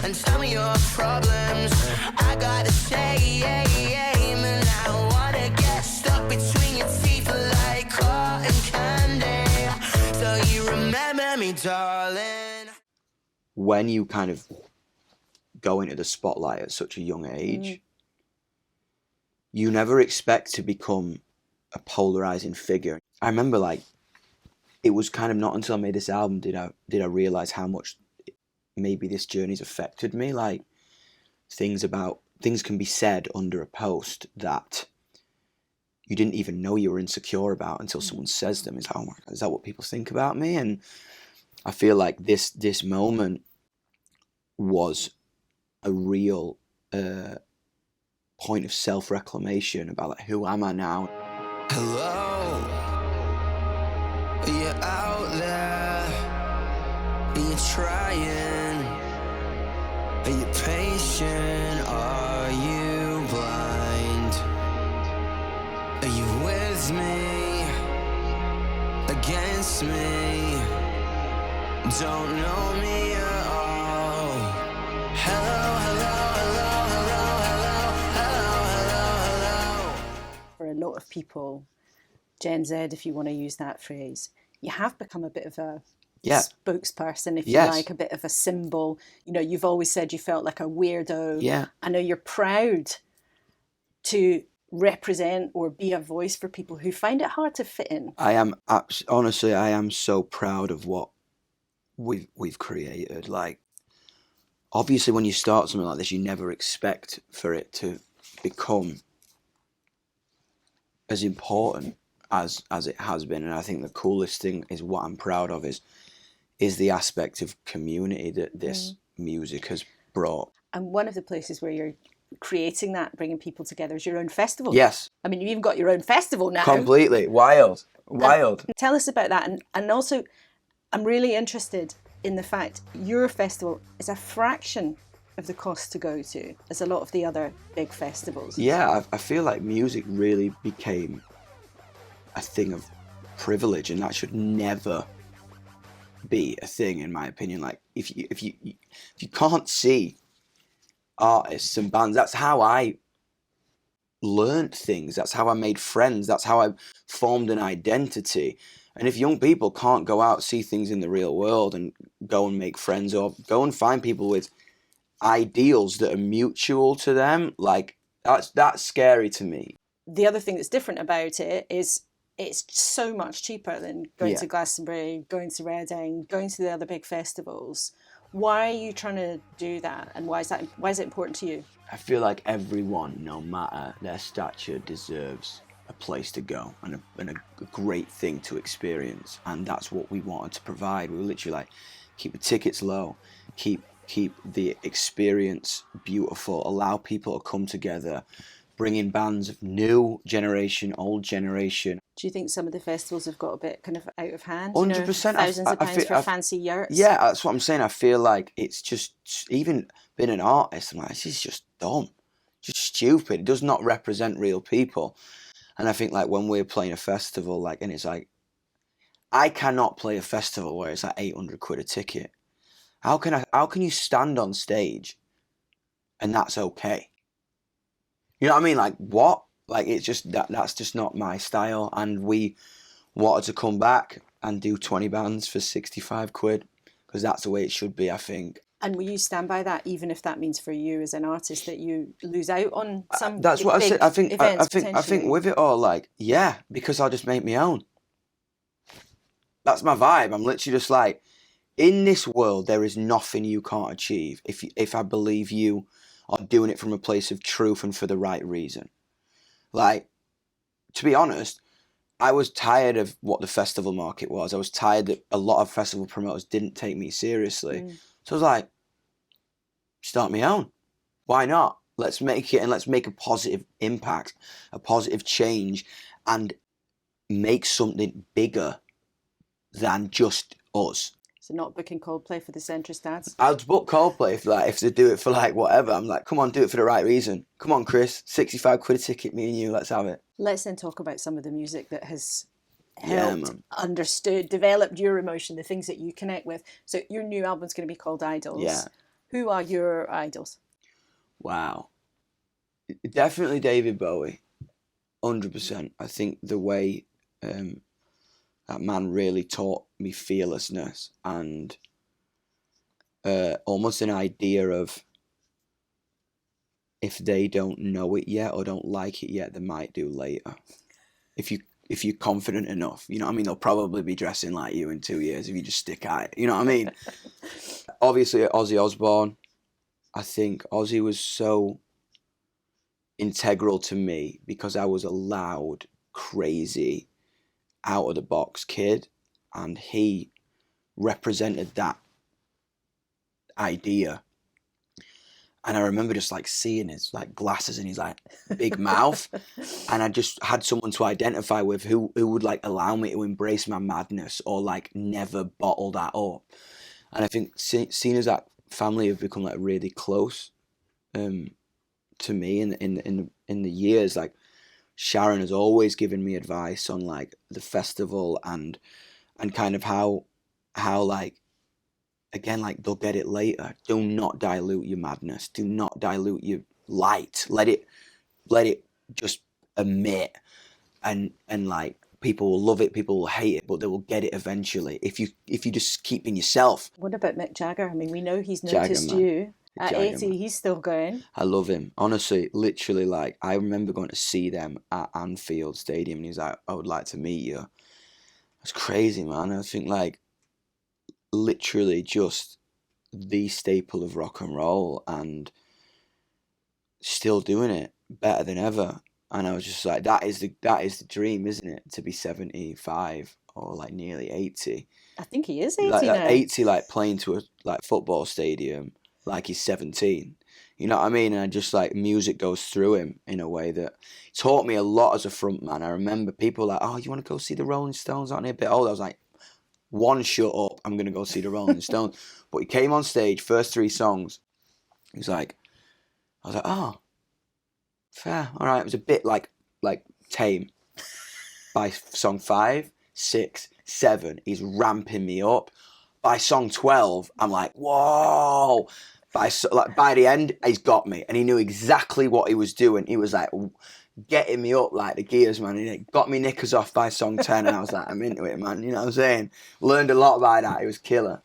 and tell me your problems. I gotta say, man, I wanna get stuck between your teeth like cotton candy. So you remember me, darling. When you kind of go into the spotlight at such a young age, you never expect to become a polarizing figure. I remember, like, it was kind of not until I made this album did I realize how much maybe this journey's affected me. Like, things can be said under a post that you didn't even know you were insecure about until someone says them. It's like, oh my God, is that what people think about me? And I feel like this moment was a real point of self-reclamation about, like, who am I now? Hello, are you out there? Are you trying? Are you patient? Are you blind? Are you with me? Against me? Don't know me at all. Hello, hello, hello, hello, hello, hello, hello, hello. For a lot of people, Gen Z, if you want to use that phrase, you have become a bit of a spokesperson, if you like, a bit of a symbol. You know, you've always said you felt like a weirdo. Yeah. I know you're proud to represent or be a voice for people who find it hard to fit in. I am honestly, I am so proud of what we've created. Like, obviously, when you start something like this, you never expect for it to become as important as it has been. And I think the coolest thing is what I'm proud of is the aspect of community that this music has brought. And one of the places where you're creating that, bringing people together, is your own festival. Yes. I mean, you've even got your own festival now. Completely. Wild. Tell us about that. And also, I'm really interested in the fact your festival is a fraction of the cost to go to as a lot of the other big festivals. Yeah, I feel like music really became a thing of privilege, and that should never be a thing, in my opinion. Like, if you can't see artists and bands, that's how I learned things, that's how I made friends, that's how I formed an identity. And if young people can't go out, see things in the real world and go and make friends, or go and find people with ideals that are mutual to them, like, that's scary to me. The other thing that's different about it is it's so much cheaper than going to Glastonbury, going to Reading, going to the other big festivals. Why are you trying to do that, and why is it important to you? I feel like everyone, no matter their stature, deserves a place to go and a great thing to experience, and that's what we wanted to provide. We were literally like, keep the tickets low, keep the experience beautiful, allow people to come together, bring in bands of new generation, old generation. Do you think some of the festivals have got a bit kind of out of hand? 100%. Thousands of pounds for fancy yurts? Yeah, that's what I'm saying. I feel like it's just, even being an artist, I'm like, this is just dumb, just stupid. It does not represent real people. And I think, like, when we're playing a festival, like, and it's like, I cannot play a festival where it's like 800 quid a ticket. How can you stand on stage and that's okay? You know what I mean? Like, what? Like, it's just that's just not my style. And we wanted to come back and do 20 bands for 65 quid because that's the way it should be, I think. And will you stand by that, even if that means for you as an artist that you lose out on some? That's what I said. I think with it all, like, yeah, because I'll just make my own. That's my vibe. I'm literally just like, in this world, there is nothing you can't achieve if I believe you are doing it from a place of truth and for the right reason. Like, to be honest, I was tired of what the festival market was. I was tired that a lot of festival promoters didn't take me seriously. So I was like, start my own. Why not? Let's make it, and let's make a positive impact, a positive change, and make something bigger than just us. So not booking Coldplay for the Centrist dads? I'd book Coldplay if they do it for, like, whatever. I'm like, come on, do it for the right reason. Come on, Chris, 65 quid a ticket, me and you, let's have it. Let's then talk about some of the music that has helped, understood, developed your emotion, the things that you connect with. So your new album's going to be called Idols. Yeah. Who are your idols? Wow. Definitely David Bowie. 100%. I think the way that man really taught me fearlessness and almost an idea of if they don't know it yet or don't like it yet, they might do later. If you're confident enough, you know what I mean? They'll probably be dressing like you in 2 years if you just stick at it. You know what I mean? Obviously, Ozzy Osbourne. I think Ozzy was so integral to me because I was a loud, crazy, out of the box kid, and he represented that idea. And I remember just like seeing his like glasses and his like big mouth, and I just had someone to identify with who would like allow me to embrace my madness or like never bottle that up. And I think seeing as that family have become like really close to me in the years, like Sharon has always given me advice on like the festival and kind of how like, again, like they'll get it later. Do not dilute your madness. Do not dilute your light. Let it just emit, and like people will love it, people will hate it, but they will get it eventually if you just keep being yourself. What about Mick Jagger? I mean, we know he's noticed you. At Jagger, 80, man. He's still going. I love him. Honestly, literally, like, I remember going to see them at Anfield Stadium, and he's like, I would like to meet you. That's crazy, man. I think, like, literally just the staple of rock and roll, and still doing it better than ever. And I was just like, that is the dream, isn't it? To be 75 or, like, nearly 80. I think he is 80 like, now. 80, like, playing to a, like, football stadium like he's 17. You know what I mean? And just like music goes through him in a way that taught me a lot as a front man. I remember people like, oh, you want to go see the Rolling Stones? Aren't they a bit old? I was like, one, shut up, I'm going to go see the Rolling Stones. But he came on stage, first 3 songs, he was like, I was like, oh, fair, all right. It was a bit like tame. By song 5, 6, 7, he's ramping me up. By song 12, I'm like, whoa. By the end, he's got me. And he knew exactly what he was doing. He was like getting me up like the gears, man. He got me knickers off by song 10. And I was like, I'm into it, man. You know what I'm saying? Learned a lot by that. It was killer.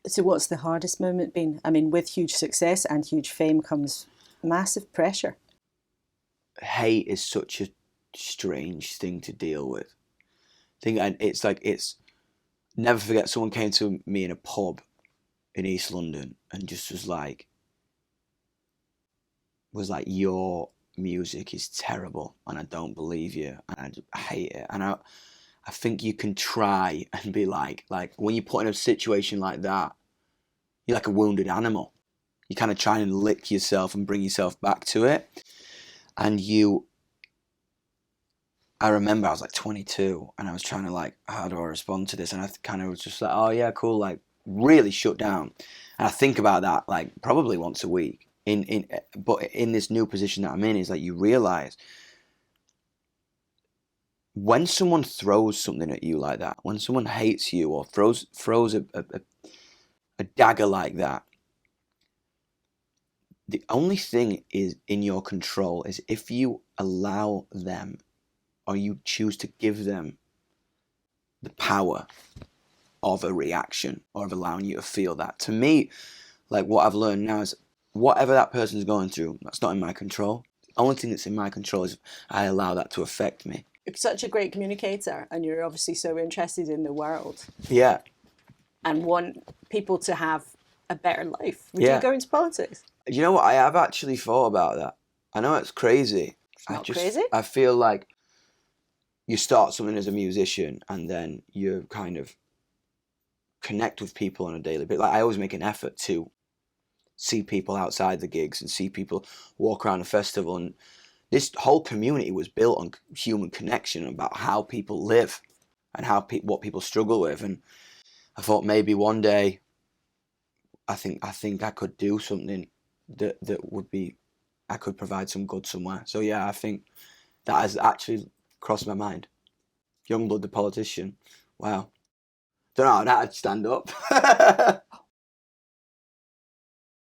So what's the hardest moment been? I mean, with huge success and huge fame comes massive pressure. Hate is such a strange thing to deal with. It's never forget, someone came to me in a pub in East London and just was like, your music is terrible and I don't believe you and I hate it. And I think you can try and be like when you're put in a situation like that, you're like a wounded animal. You kind of try and lick yourself and bring yourself back to it. And I remember I was like 22 and I was trying to like, how do I respond to this? And I kind of was just like, oh yeah, cool, like really shut down. And I think about that like probably once a week. But in this new position that I'm in is like you realize when someone throws something at you like that, when someone hates you or throws a dagger like that, the only thing is in your control is if you allow them or you choose to give them the power of a reaction or of allowing you to feel that. To me, like what I've learned now is whatever that person's going through, that's not in my control. The only thing that's in my control is I allow that to affect me. You're such a great communicator and you're obviously so interested in the world. Yeah. And want people to have a better life. Would you go into politics? You know what? I have actually thought about that. I know it's crazy. It's not crazy? I feel like you start something as a musician and then you kind of connect with people on a daily basis. Like I always make an effort to see people outside the gigs and see people walk around a festival. And this whole community was built on human connection about how people live and what people struggle with. And I thought maybe one day I think I could do something that would be, I could provide some good somewhere. So yeah, I think that has actually crossed my mind. Yungblud the politician. Wow. Don't know how that'd stand up.